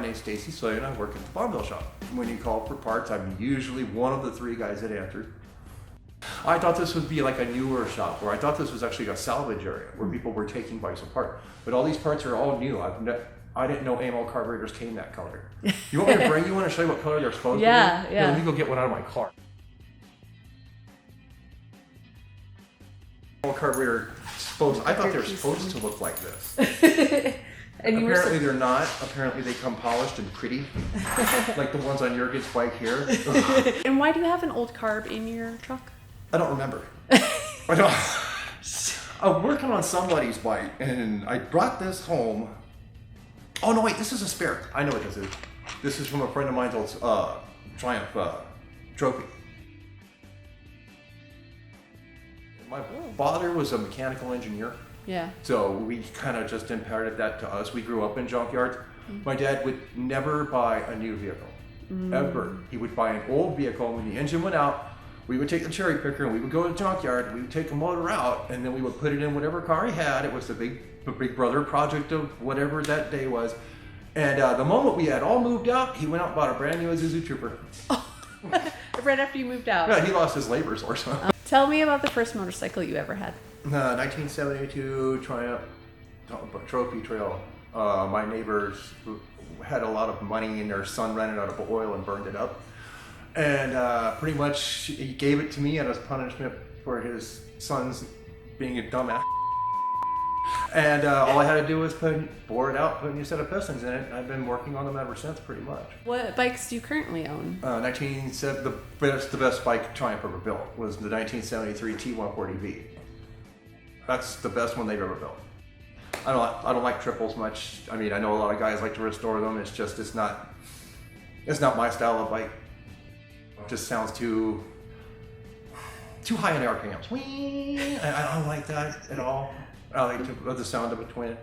name's Stacy and I work at the Bonneville shop. When you call for parts, I'm usually one of the 3 guys that answered. I thought this would be like a newer shop, or I thought this was actually a salvage area where people were taking bikes apart. But all these parts are all new. I didn't know ammo carburetors came that color. You want me to bring you one and show you what color they're supposed to be? Yeah. Here, let me go get one out of my car. Ammo carburetor I thought they were supposed to look like this. And apparently they're not. Apparently they come polished and pretty, like the ones on Jurgen's bike here. And why do you have an old carb in your truck? I don't remember. I'm working on somebody's bike, and I brought this home. Oh no, wait, this is a spare. I know what this is. This is from a friend of mine's old Triumph trophy. My father was a mechanical engineer. Yeah. So we kind of just imparted that to us. We grew up in junkyards. My dad would never buy a new vehicle, ever. He would buy an old vehicle. When the engine went out, we would take the cherry picker and we would go to the junkyard. We would take the motor out, and then we would put it in whatever car he had. It was the big brother project of whatever that day was. And the moment we had all moved out, he went out and bought a brand new Isuzu Trooper. Right after you moved out. Yeah, he lost his labor source. Tell me about the first motorcycle you ever had. 1972 Triumph Trophy Trail. My neighbors had a lot of money and their son ran it out of oil and burned it up. And pretty much he gave it to me as punishment for his son's being a dumbass. And all I had to do was bore it out, put a new set of pistons in it. And I've been working on them ever since, pretty much. What bikes do you currently own? The best bike Triumph ever built was the 1973 T140V. That's the best one they've ever built. I don't like triples much. I mean, I know a lot of guys like to restore them. It's not my style of bike. It just sounds too high in RPMs. Whee! I don't like that at all. I like the sound of a twin.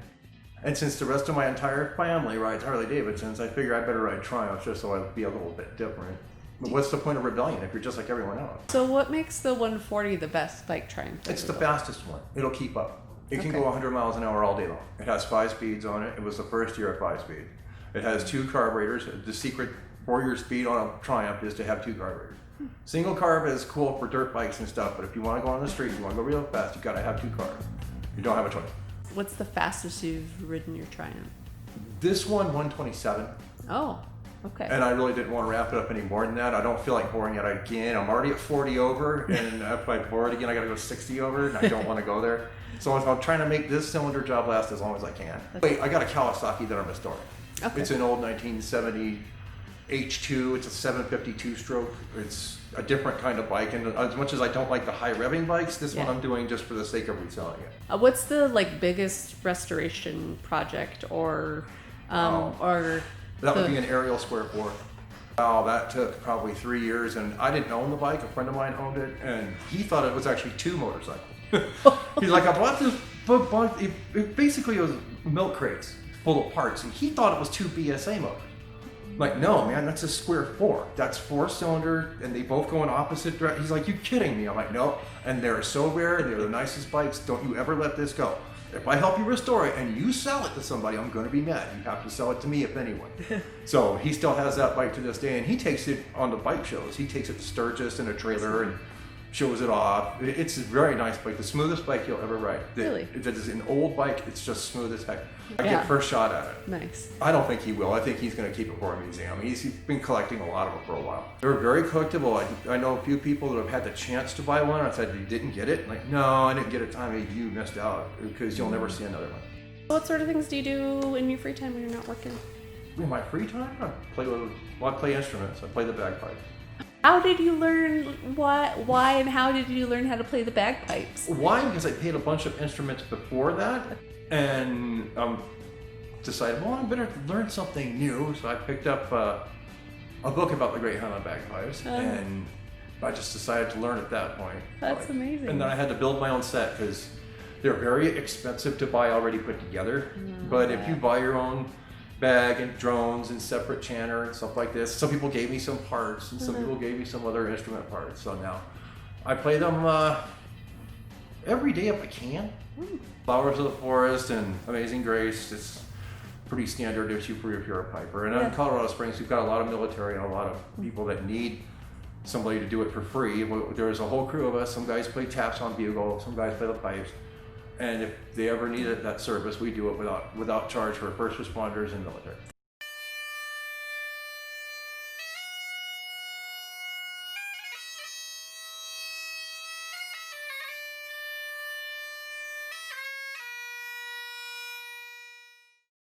And since the rest of my entire family rides Harley Davidsons, I figure I better ride Triumphs just so I'd be a little bit different. But what's the point of rebellion if you're just like everyone else? So what makes the 140 the best bike Triumph? It's the fastest one. It'll keep up. It can go 100 miles an hour all day long. It has 5 speeds on it. It was the first year of 5-speed. It has 2 carburetors. The secret for your speed on a Triumph is to have 2 carburetors. Single carb is cool for dirt bikes and stuff, but if you want to go on the street, you want to go real fast, you've got to have 2 carbs. You don't have a choice. What's the fastest you've ridden your Triumph? This one, 127. Oh, okay. And I really didn't want to wrap it up any more than that. I don't feel like boring it again. I'm already at 40 over, and if I bore it again, I got to go 60 over, and I don't want to go there. So I'm trying to make this cylinder job last as long as I can. Wait, I got a Kawasaki that I'm restoring. Okay. It's an old 1970 H2. It's a 752 stroke. It's a different kind of bike, and as much as I don't like the high revving bikes, this one I'm doing just for the sake of reselling it. What's the biggest restoration project or that would be an aerial square 4. Wow, that took probably 3 years, and I didn't own the bike. A friend of mine owned it, and he thought it was actually 2 motorcycles. He's like, I bought this book. It basically was milk crates full of parts, and he thought it was 2 BSA motors. I'm like, no, man, that's a square 4. That's 4-cylinder, and they both go in opposite directions. He's like, you kidding me? I'm like, no. And they're so rare, and they're the nicest bikes. Don't you ever let this go. If I help you restore it and you sell it to somebody, I'm going to be mad. You have to sell it to me, if anyone. So he still has that bike to this day, and he takes it on the bike shows. He takes it to Sturgis in a trailer and shows it off. It's a very nice bike, the smoothest bike you'll ever ride. Really? It is an old bike. It's just smooth as heck. I get first shot at it. Nice. I don't think he will. I think he's going to keep it for a museum. He's been collecting a lot of them for a while. They're very collectible. I know a few people that have had the chance to buy one. I said, you didn't get it? Like, no, I didn't get it. Tommy, you missed out because you'll never see another one. What sort of things do you do in your free time when you're not working? In my free time, I play instruments. I play the bagpipe. How did you learn why and how did you learn how to play the bagpipes? Why? Because I played a bunch of instruments before that, and decided, well, I better learn something new. So I picked up a book about the Great Highland bagpipes, and I just decided to learn at that point. That's amazing. And then I had to build my own set because they're very expensive to buy already put together. But if you buy your own bag and drones and separate chanter and stuff like this. Some people gave me some parts, and some people gave me some other instrument parts. So now I play them every day if I can. Flowers of the Forest and Amazing Grace. pretty standard issue for if you're a piper. And Yeah. in Colorado Springs, we've got a lot of military and a lot of people that need somebody to do it for free. There's a whole crew of us. Some guys play taps on bugle, some guys play the pipes. And if they ever need that service, we do it without charge for first responders and military.